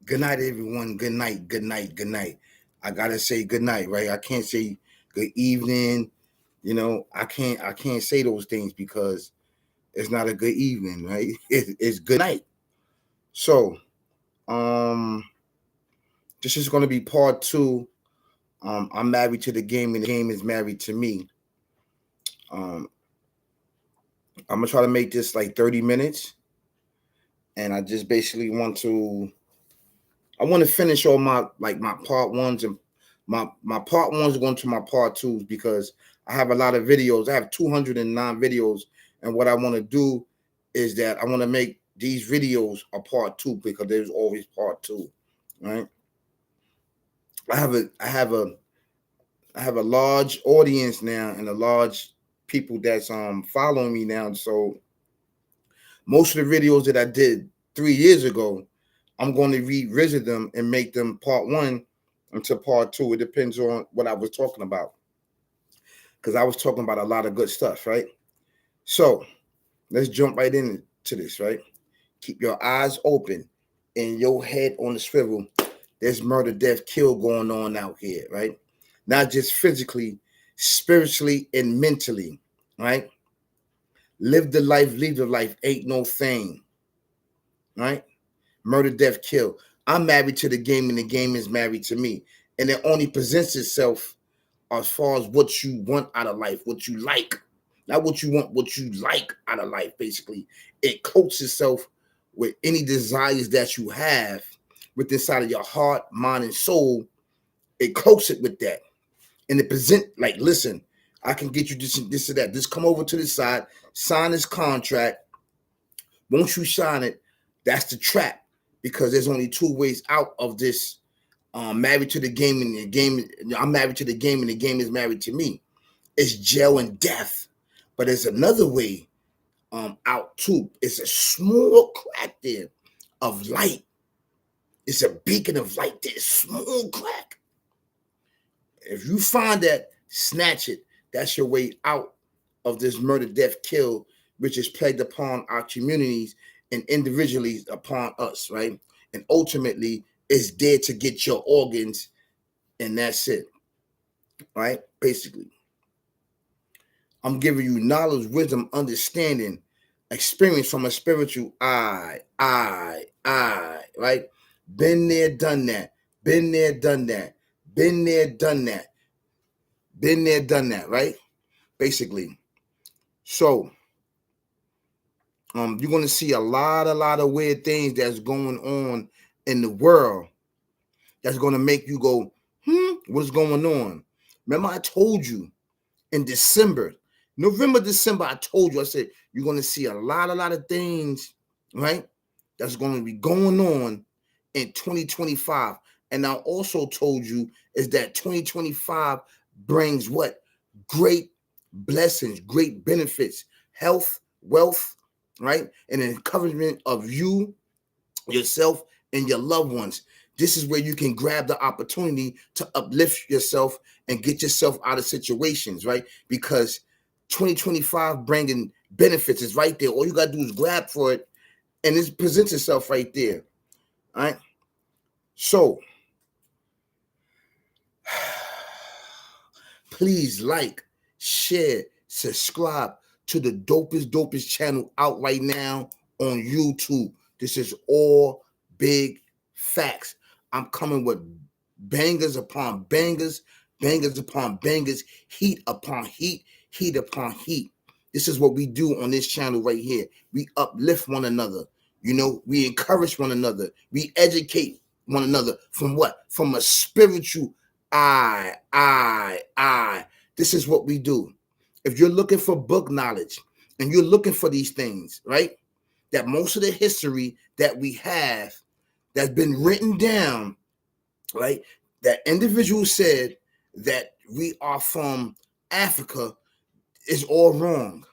Good night, everyone. Good night. Good night. Good night. I gotta say good night, right? I can't say good evening. I can't say those things because it's not a good evening, right? It's good night. So, um, this is gonna be part two. I'm married to the game, and the game is married to me. Um, I'm gonna try to make this like 30 minutes, and I just basically want to finish all my part ones, and my part ones are going to my part twos because I have a lot of videos. I have 209 videos, and what I want to do is that I want to make these videos a part two because there's always part two, right? I have a large audience now and a large people that's following me now. So most of the videos that I did 3 years ago, I'm going to revisit them and make them part one into part two. It depends on what I was talking about because I was talking about a lot of good stuff, right? So let's jump right into this, right? Keep your eyes open and your head on the swivel. There's murder, death, kill going on out here, right? Not just physically, spiritually, and mentally, right? Live the life, leave the life, ain't no thing, right? Murder, death, kill. I'm married to the game, and the game is married to me. And it only presents itself as far as what you want out of life, what you like. Not what you want, what you like out of life, basically. It coats itself with any desires that you have with inside of your heart, mind, and soul. It coats it with that. And it present like, listen, I can get you this and this or that. Just come over to this side, sign this contract. Once you sign it, that's the trap because there's only two ways out of this. Married to the game, and the game. I'm married to the game, and the game is married to me. It's jail and death, but there's another way out too. It's a small crack there of light. It's a beacon of light there, small crack. If you find that, snatch it. That's your way out of this murder, death, kill, which is plagued upon our communities and individually upon us, right? And ultimately, it's there to get your organs, and that's it, right? Basically, I'm giving you knowledge, wisdom, understanding, experience from a spiritual right? Been there, done that. Been there, done that. Been there, done that. Been there, done that, right? Basically. So, you're gonna see a lot of weird things that's going on in the world that's gonna make you go, what's going on? Remember, I told you in December, November, December, I told you, I said, you're gonna see a lot of things, right? That's gonna be going on in 2025. And I also told you is that 2025 brings what? Great blessings, great benefits, health, wealth, right? And an encouragement of you, yourself, and your loved ones. This is where you can grab the opportunity to uplift yourself and get yourself out of situations, right? Because 2025 bringing benefits is right there. All you got to do is grab for it, and it presents itself right there. All right. So please like, share, subscribe to the dopest channel out right now on YouTube. This is all big facts. I'm coming with bangers upon bangers, bangers upon bangers, heat upon heat, heat upon heat. This is what we do on this channel right here. We uplift one another. We encourage one another. We educate one another from what? From a spiritual I. This is what we do. If you're looking for book knowledge and you're looking for these things, right? That most of the history that we have that's been written down, right? That individual said that we are from Africa is all wrong.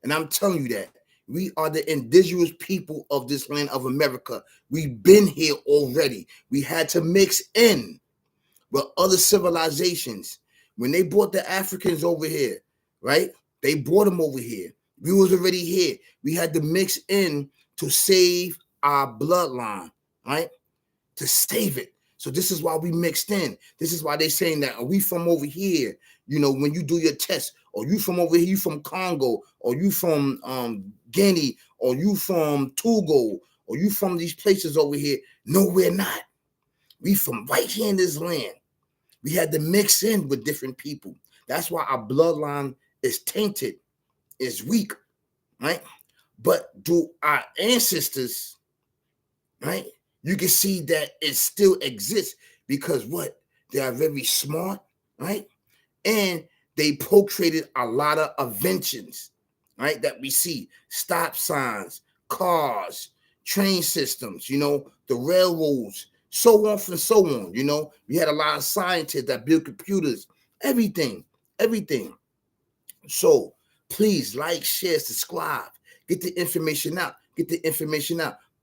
And I'm telling you that. We are the indigenous people of this land of America. We've been here already. We had to mix in with other civilizations. When they brought the Africans over here, right? They brought them over here. We was already here. We had to mix in to save our bloodline, right? to save it. So this is why we mixed in. This is why they saying that, are we from over here? You know, when you do your test, or you from over here, you from Congo, or you from Guinea, or you from Togo, or you from these places over here. No, we're not. We from right here in this land. We had to mix in with different people. That's why our bloodline is tainted, is weak, right? But do our ancestors, right? You can see that it still exists because what? They are very smart, right? And they procreated a lot of inventions, right? That we see: stop signs, cars, train systems, you know, the railroads, so on and so on. You know, we had a lot of scientists that built computers, everything. So please like, share, subscribe, get the information out.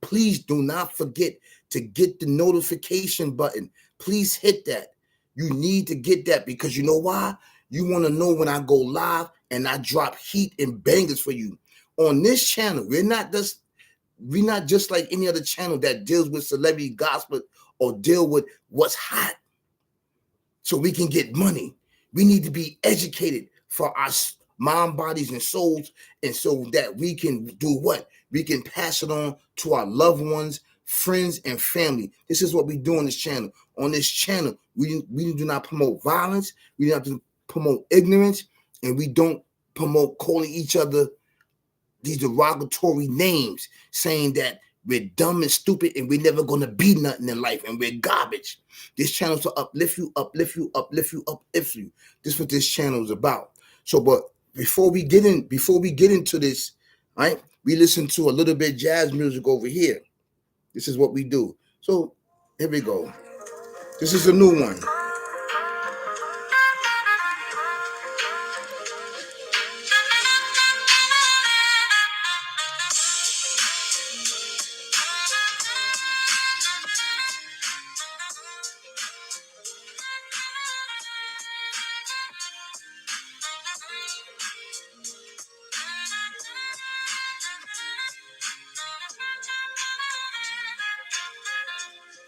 Please do not forget to get the notification button. Please hit that. You need to get that, because you know why? You want to know when I go live and I drop heat and bangers for you. On this channel, we're not just like any other channel that deals with celebrity gospel or deal with what's hot so we can get money. We need to be educated for our mind, bodies, and souls, and so that we can do what? We can pass it on to our loved ones, friends, and family. This is what we do on this channel. On this channel, we do not promote violence. We do not promote ignorance, and we don't promote calling each other these derogatory names, saying that we're dumb and stupid and we're never going to be nothing in life and we're garbage. This channel is to uplift you. This is what this channel is about. So, but before we get into this, right? We listen to a little bit jazz music over here. This is what we do. So here we go. This is a new one.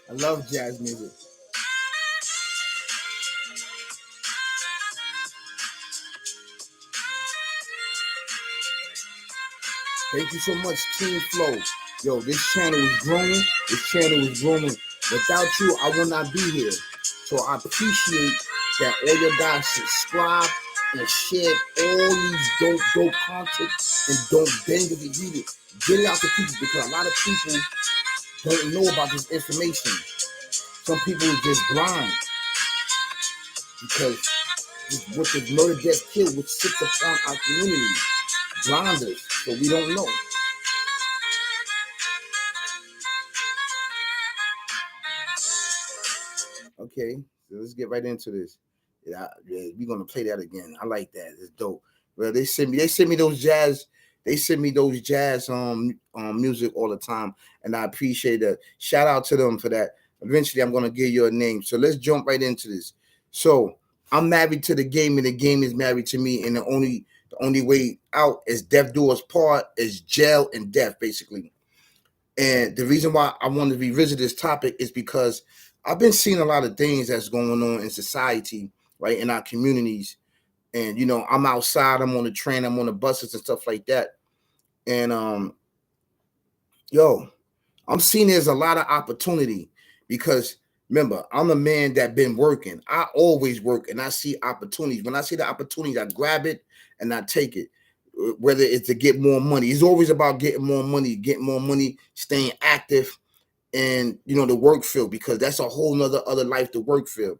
I love jazz music. Thank you so much, Team Flow. Yo, this channel is growing. Without you, I will not be here. So I appreciate that all your guys subscribe and share all these dope content and don't bang if you need it. Get it out to people, because a lot of people don't know about this information. Some people are just blind because with the murder, death, kill, which sits upon our community, blinders, so we don't know. Okay, so let's get right into this. Yeah, we're gonna play that again. I like that. It's dope. Well, they send me those jazz. They send me those jazz music all the time, and I appreciate that. Shout out to them for that. Eventually, I'm gonna give you a name. So let's jump right into this. So I'm married to the game, and the game is married to me, and the only way out is death do us part, is jail and death, basically. And the reason why I want to revisit this topic is because I've been seeing a lot of things that's going on in society, right, in our communities. And, you know, I'm outside, I'm on the train, I'm on the buses and stuff like that. And, I'm seeing there's a lot of opportunity, because remember, I'm a man that been working. I always work, and I see opportunities. When I see the opportunities, I grab it and I take it, whether it's to get more money. It's always about getting more money, staying active, and, you know, the work field, because that's a whole nother other life, the work field.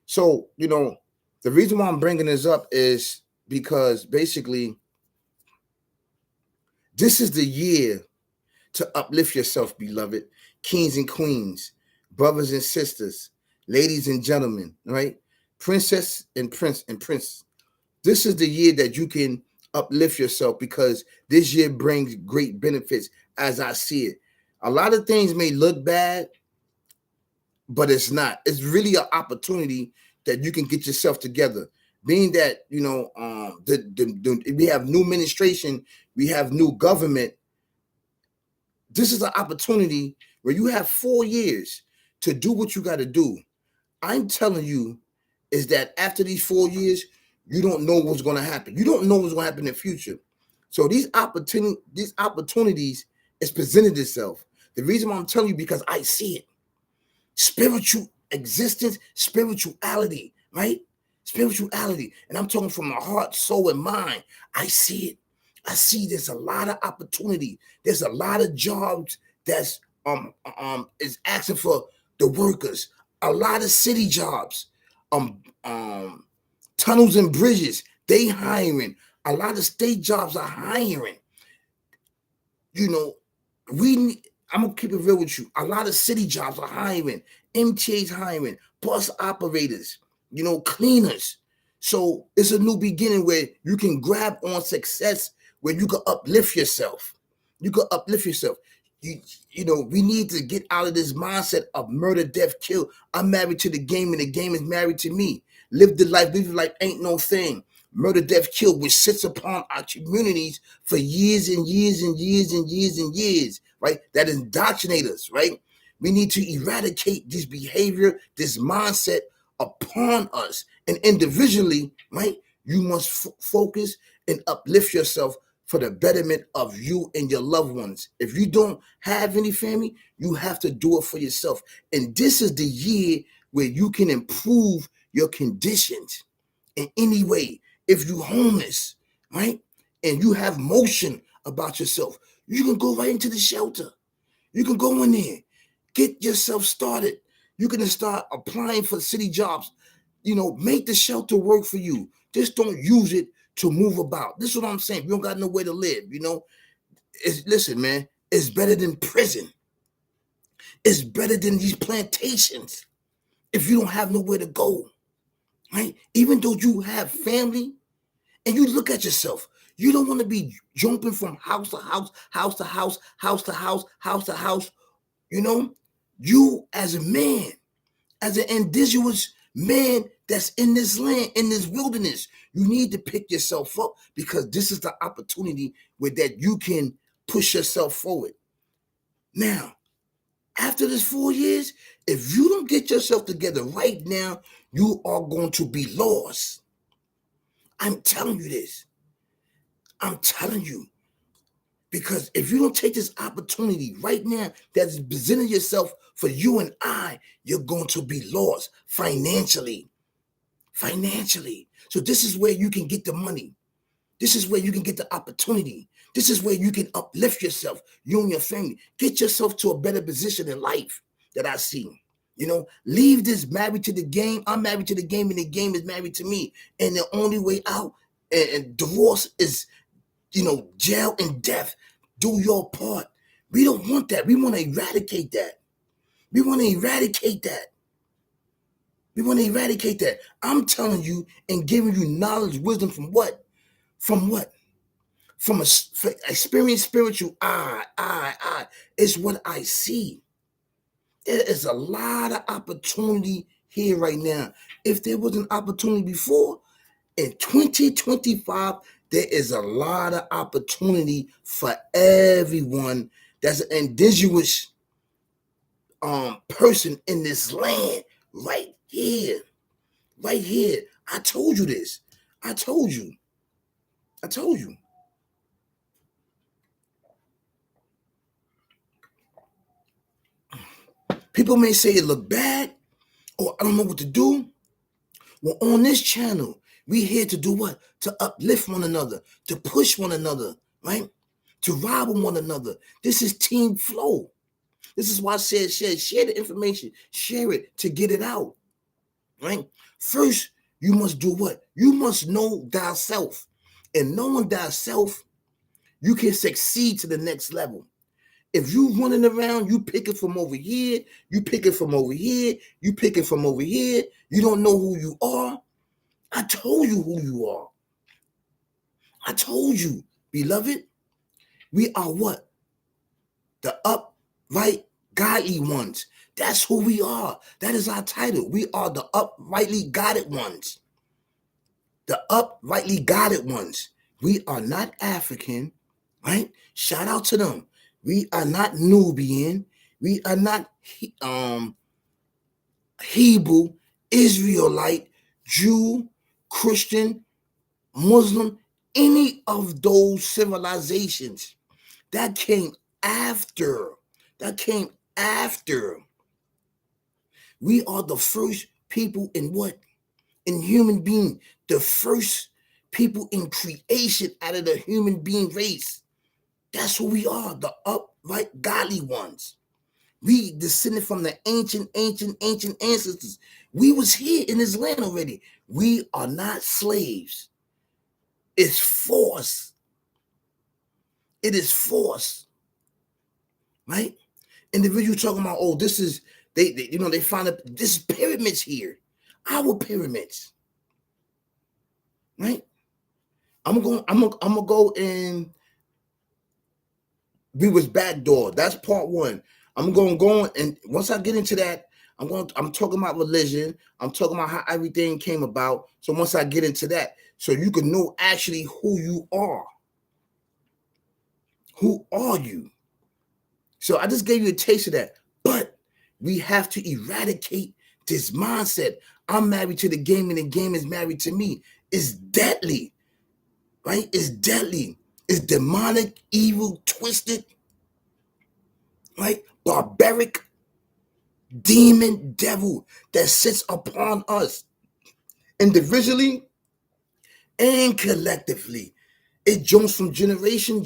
So, you know, the reason why I'm bringing this up is because basically this is the year to uplift yourself, beloved kings and queens, brothers and sisters, ladies and gentlemen, right? Princess and prince. This is the year that you can uplift yourself, because this year brings great benefits as I see it. A lot of things may look bad, but it's not. It's really an opportunity that you can get yourself together. Being that, you know, we have new administration, we have new government. This is an opportunity where you have 4 years to do what you got to do. I'm telling you is that after these 4 years, you don't know what's going to happen. You don't know what's going to happen in the future. So these opportunities is presented itself. The reason why I'm telling you because I see it. Spiritual existence, spirituality, right? Spirituality. And I'm talking from my heart, soul, and mind. I see it. I see there's a lot of opportunity. There's a lot of jobs that's is asking for the workers. A lot of city jobs, um, um, tunnels and bridges. They hiring. A lot of state jobs are hiring. You know, I'm gonna keep it real with you. A lot of city jobs are hiring. MTA's hiring. Bus operators. Cleaners. So it's a new beginning where you can grab on success, where you can uplift yourself. You can uplift yourself. We need to get out of this mindset of murder, death, kill. I'm married to the game and the game is married to me. Live the life ain't no thing. Murder, death, kill, which sits upon our communities for years and years and years and years and years, right? That indoctrinate us, right? We need to eradicate this behavior, this mindset upon us. And individually, right, you must focus and uplift yourself for the betterment of you and your loved ones. If you don't have any family, you have to do it for yourself. And this is the year where you can improve your conditions in any way. If you're homeless, right, and you have motion about yourself, you can go right into the shelter. You can go in there, get yourself started. You can start applying for city jobs. Make the shelter work for you. Just don't use it to move about. This is what I'm saying. You don't got nowhere to live. Listen, man, it's better than prison. It's better than these plantations if you don't have nowhere to go, right? Even though you have family and you look at yourself, you don't want to be jumping from house to house, house to house, house to house, house to house. You as a man, as an indigenous man that's in this land, in this wilderness, you need to pick yourself up because this is the opportunity where that you can push yourself forward. Now, after this 4 years, if you don't get yourself together right now, you are going to be lost. I'm telling you this. I'm telling you. Because if you don't take this opportunity right now that's presenting yourself for you and I, you're going to be lost financially. Financially. So this is where you can get the money. This is where you can get the opportunity. This is where you can uplift yourself, you and your family. Get yourself to a better position in life that I see. Leave this married to the game. I'm married to the game and the game is married to me. And the only way out and divorce is jail and death. Do your part. We don't want that. We want to eradicate that. We want to eradicate that. We want to eradicate that. I'm telling you and giving you knowledge, wisdom from what? From what? From experience, spiritual eye. It's what I see. There is a lot of opportunity here right now. If there was an opportunity before, in 2025, there is a lot of opportunity for everyone that's an indigenous person in this land right here. Right here. I told you this. I told you. People may say it look bad or I don't know what to do. Well, on this channel, we here to do what? To uplift one another, to push one another, right? To ride with one another. This is team flow. This is why I said share the information, share it to get it out, right? First, you must do what? You must know thyself. And knowing thyself, you can succeed to the next level. If you running around, you pick it from over here, you pick it from over here, you pick it from over here, you don't know who you are. I told you who you are. I told you, beloved, we are what? The upright, godly ones. That's who we are. That is our title. We are the uprightly guided ones. The uprightly guided ones. We are not African, right? Shout out to them. We are not Nubian. We are not Hebrew, Israelite, Jew, Christian, Muslim, any of those civilizations that came after. That came after. We are the first people in what? In human being. The first people in creation out of the human being race. That's who we are, the upright, godly ones. We descended from the ancient ancestors. We was here in this land already. We are not slaves. It's force. It is force, right? Individual talking about, oh, this is they they find that this pyramids here, our pyramids, right? I'm gonna go and we was backdoor. That's part one. I'm gonna go on, and once I get into that, I'm talking about religion. I'm talking about how everything came about. So once I get into that, so you can know actually who you are. Who are you? So I just gave you a taste of that. But we have to eradicate this mindset. I'm married to the game and the game is married to me. It's deadly, right? It's deadly. It's demonic, evil, twisted, right? Barbaric, demon, devil that sits upon us individually and collectively. It jumps from generation.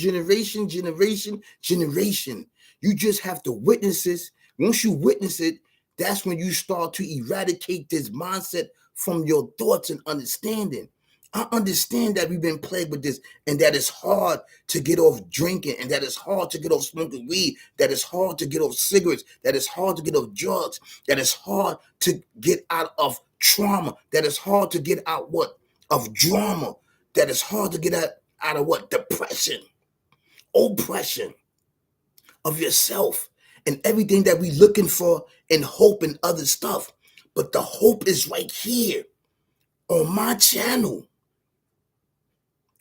You just have to witness this. Once you witness it, that's when you start to eradicate this mindset from your thoughts and understanding. I understand that we've been plagued with this, and that it's hard to get off drinking, and that it's hard to get off smoking weed, that it's hard to get off cigarettes, that it's hard to get off drugs, that it's hard to get out of trauma, that it's hard to get out what? Of drama, that it's hard to get out of what? Depression, oppression of yourself, and everything that we looking for and hope and other stuff. But the hope is right here on my channel.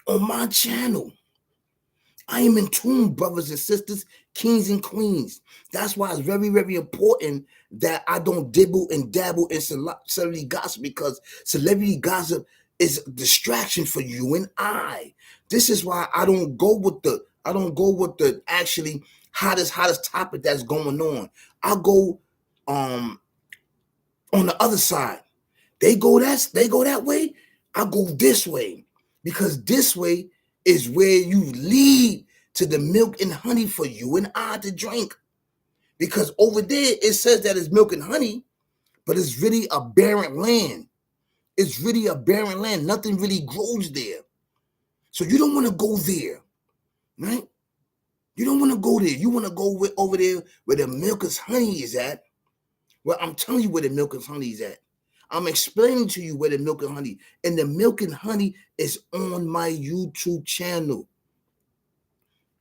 On my channel. I am in tune, brothers and sisters, kings and queens. That's why it's very, very important that I don't dibble and dabble in celebrity gossip, because celebrity gossip is a distraction for you and I. This is why I don't go with the actually hottest topic that's going on. I go on the other side. They go that way. I go this way, because this way is where you lead to the milk and honey for you and I to drink. Because over there it says that it's milk and honey, but it's really a barren land. It's really a barren land. Nothing really grows there. So you don't want to go there, right? You don't want to go there. You want to go over there where the milk and honey is at. Well, I'm telling you where the milk and honey is at. I'm explaining to you where the milk and honey, and the milk and honey is on my YouTube channel.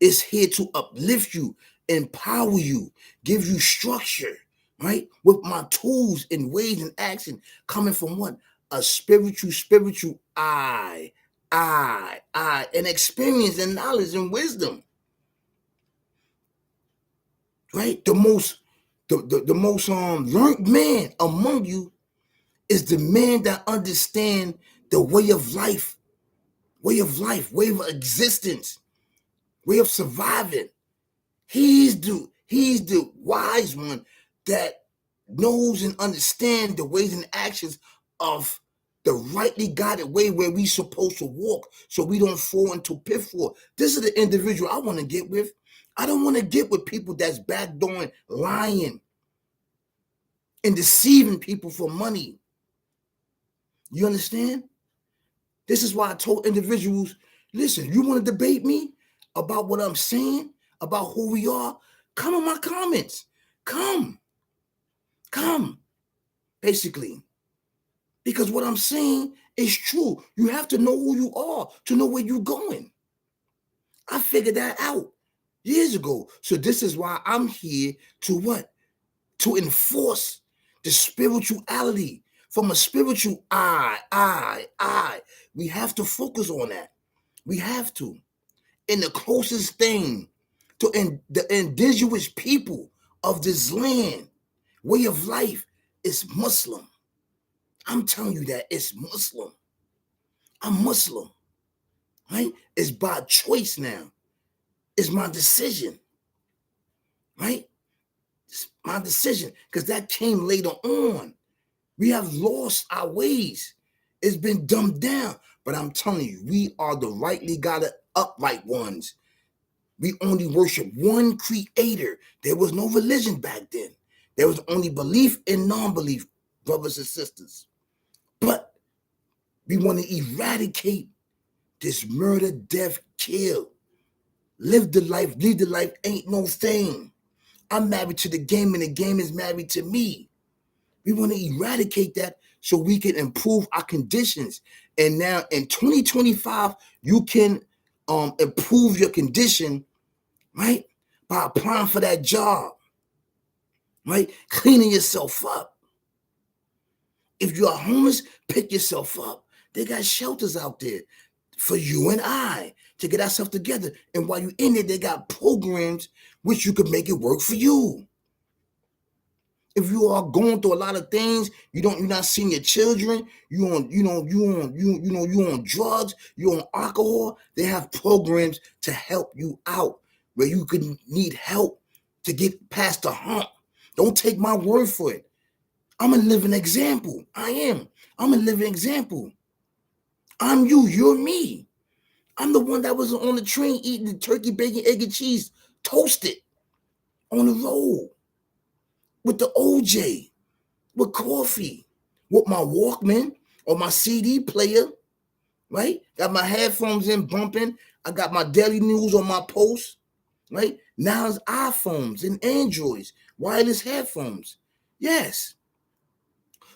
It's here to uplift you, empower you, give you structure, right? With my tools and ways and action coming from what? A spiritual eye, and experience and knowledge and wisdom, right? The most learned man among you is the man that understand the way of life, way of existence, way of surviving. He's the wise one that knows and understands the ways and actions of the rightly guided way where we supposed to walk, so we don't fall into pitfall. This is the individual I want to get with. I don't want to get with people that's backdooring, lying, and deceiving people for money. You understand? This is why I told individuals, listen, you want to debate me about what I'm saying, about who we are? Come in my comments. Come, basically. Because what I'm saying is true. You have to know who you are to know where you're going. I figured that out years ago. So this is why I'm here to what? To enforce the spirituality from a spiritual eye. We have to focus on that. We have to. And the closest thing to the indigenous people of this land, way of life, It's Muslim. I'm telling you that it's Muslim. I'm Muslim, right? It's by choice now. It's my decision, right? It's my decision because that came later on. We have lost our ways. It's been dumbed down. But I'm telling you, we are the rightly God upright ones. We only worship one creator. There was no religion back then. There was only belief and non-belief, brothers and sisters. But we want to eradicate this murder, death, kill. Live the life, lead the life ain't no thing. I'm married to the game and the game is married to me. We want to eradicate that so we can improve our conditions. And now in 2025, you can improve your condition, right? By applying for that job, right? Cleaning yourself up. If you are homeless, pick yourself up. They got shelters out there for you and I to get ourselves together. And while you're in it, they got programs which you could make it work for you. If you are going through a lot of things, you're not seeing your children, you on drugs, you on alcohol, they have programs to help you out where you could need help to get past the hump. Don't take my word for it. I'm a living example. I am. I'm a living example. I'm you, you're me. I'm the one that was on the train eating the turkey, bacon, egg, and cheese, toasted on the road with the OJ. With coffee, with my Walkman or my CD player, right? Got my headphones in bumping. I got my daily news on my post, right? Now it's iPhones and Androids, wireless headphones. Yes.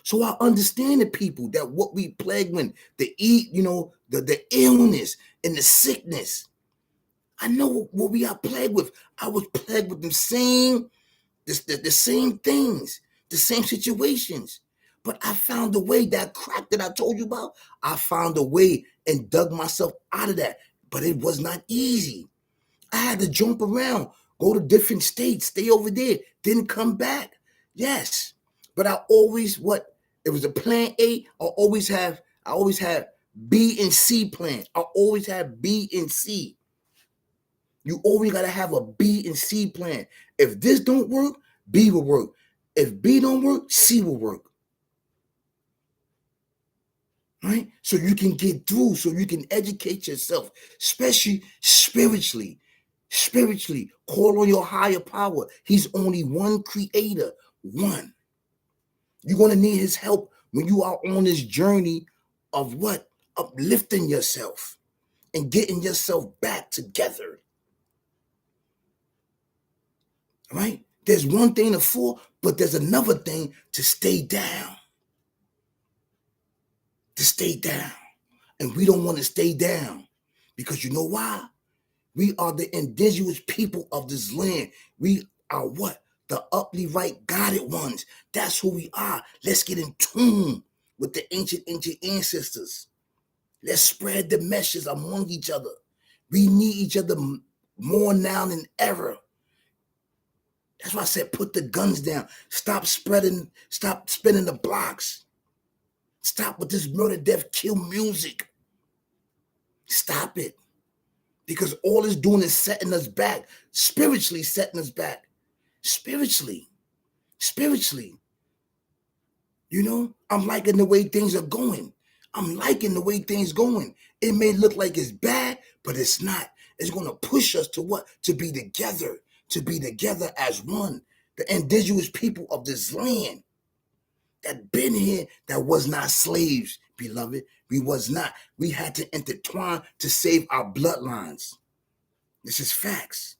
So I understand the people that what we plagued with, the illness and the sickness. I know what we are plagued with. I was plagued with the same things, the same situations. But I found a way, that crack that I told you about, I found a way and dug myself out of that. But it was not easy. I had to jump around, go to different states, stay over there, didn't come back. Yes. But I always, it was a plan A. I always have B and C plan. I always have B and C. You always got to have a B and C plan. If this don't work, B will work. If B don't work, C will work. Right? So you can get through, so you can educate yourself, especially spiritually. Spiritually, call on your higher power. He's only one creator, one. You're going to need his help when you are on this journey of what? Uplifting yourself and getting yourself back together. Right? There's one thing to fall, but there's another thing to stay down. To stay down. And we don't want to stay down because you know why? We are the indigenous people of this land. We are what? The upright, guided ones. That's who we are. Let's get in tune with the ancient ancestors. Let's spread the messages among each other. We need each other more now than ever. That's why I said put the guns down. Stop spinning the blocks. Stop with this murder, death, kill music. Stop it. Because all it's doing is setting us back. Spiritually setting us back. Spiritually. You know, I'm liking the way things are going. It may look like it's bad, but it's not. It's going to push us to what? To be together as one. The indigenous people of this land that been here, that was not slaves, beloved. We was not. We had to intertwine to save our bloodlines. This is facts.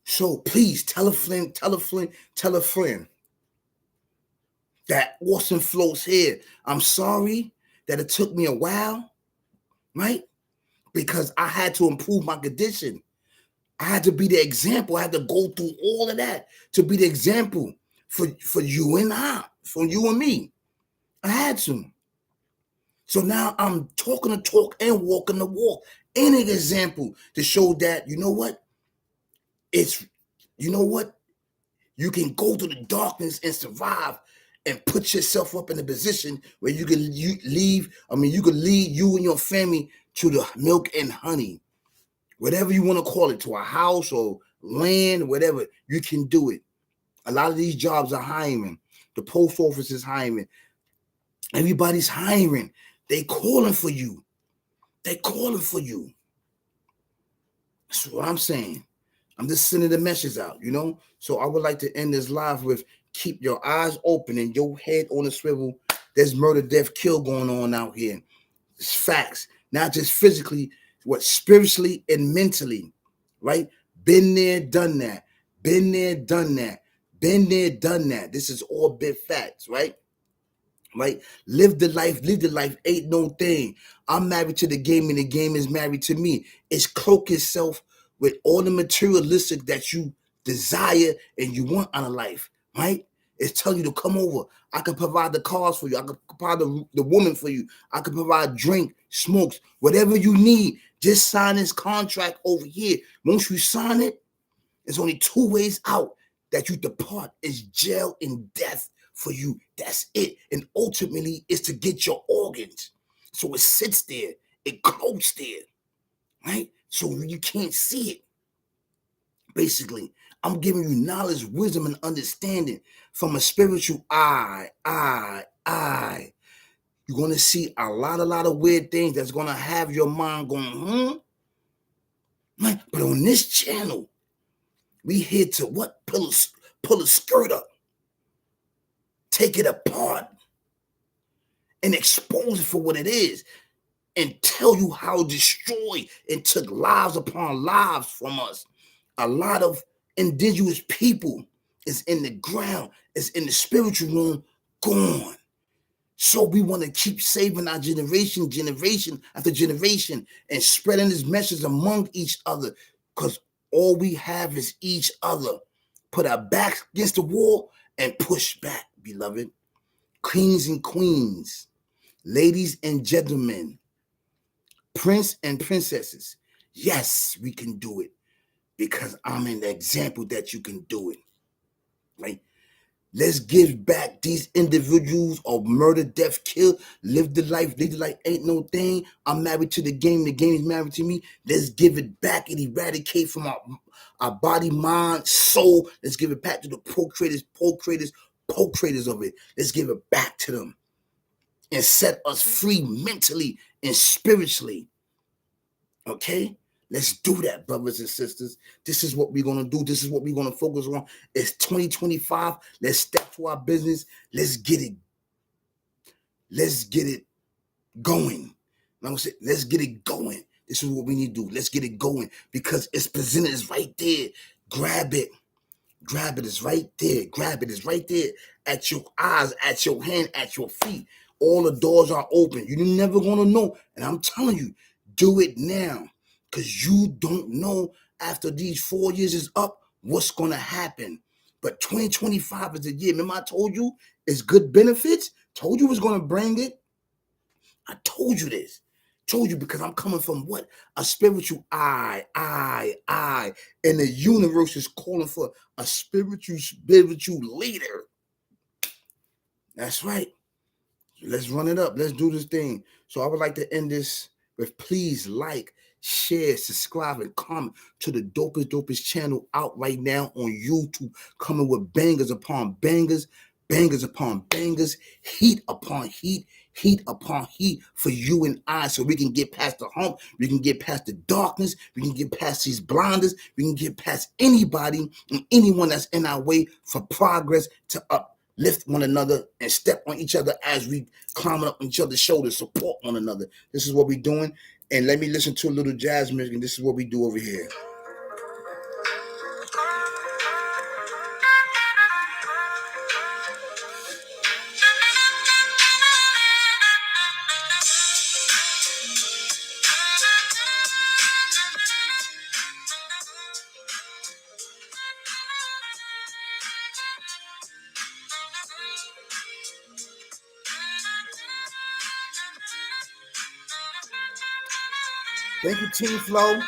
So please tell a friend that Awesome Flows here. I'm sorry that it took me a while, right? Because I had to improve my condition. I had to be the example. I had to go through all of that to be the example for you and I, for you and me. I had to. So now I'm talking the talk and walking the walk. In an example to show that, you know what? It's, you know what? You can go to the darkness and survive and put yourself up in a position where you can you can lead you and your family to the milk and honey, whatever you want to call it, to a house or land, whatever, you can do it. A lot of these jobs are hiring. The post office is hiring. Everybody's hiring. They calling for you. They calling for you. That's what I'm saying. I'm just sending the message out, you know? So I would like to end this live with keep your eyes open and your head on a swivel. There's murder, death, kill going on out here. It's facts. Not just physically, what spiritually and mentally, right? Been there, done that. Been there, done that. Been there, done that. This is all big facts, right? Right? Live the life ain't no thing. I'm married to the game and the game is married to me. It's cloak itself with all the materialistic that you desire and you want out of life, right? It's telling you to come over. I can provide the cars for you. I can provide the woman for you. I can provide drink, smokes, whatever you need. Just sign this contract over here. Once you sign it, there's only two ways out that you depart is jail and death for you. That's it. And ultimately, it's to get your organs. So it sits there, it cloaks there, right? So you can't see it. Basically, I'm giving you knowledge, wisdom, and understanding from a spiritual eye. You're going to see a lot of weird things that's going to have your mind going, Right? But on this channel, we here to what? Pull a skirt up, take it apart, and expose it for what it is, and tell you how it destroyed and took lives upon lives from us. A lot of indigenous people is in the ground, is in the spiritual realm, gone. So we want to keep saving our generation after generation, and spreading this message among each other, because all we have is each other. Put our backs against the wall and push back, beloved. Kings and queens, ladies and gentlemen, prince and princesses. Yes, we can do it because I'm an example that you can do it, right? Let's give back these individuals of murder, death, kill, live the life ain't no thing. I'm married to the game is married to me. Let's give it back and eradicate from our body, mind, soul. Let's give it back to the procreators of it. Let's give it back to them and set us free mentally and spiritually. Okay? Let's do that, brothers and sisters. This is what we're going to do. This is what we're going to focus on. It's 2025. Let's step to our business. Let's get it. Let's get it going. Let's get it going. This is what we need to do. Let's get it going because it's presented. It's right there. Grab it. Grab it. It's right there. Grab it. It's right there at your eyes, at your hand, at your feet. All the doors are open. You're never going to know. And I'm telling you, do it now. Because you don't know after these 4 years is up what's going to happen. But 2025 is the year. Remember I told you it's good benefits? Told you it's going to bring it. I told you this. Told you because I'm coming from what? A spiritual eye. And the universe is calling for a spiritual leader. That's right. Let's run it up. Let's do this thing. So I would like to end this with please like, share, subscribe, and comment to the dopest channel out right now on YouTube, coming with bangers upon bangers, bangers upon bangers, heat upon heat, heat upon heat for you and I, so we can get past the hump, we can get past the darkness, we can get past these blinders, we can get past anybody and anyone that's in our way for progress to uplift one another and step on each other as we climb up on each other's shoulders, support one another. This is what we're doing. And let me listen to a little jazz music, and this is what we do over here. Thank you, Team Flow.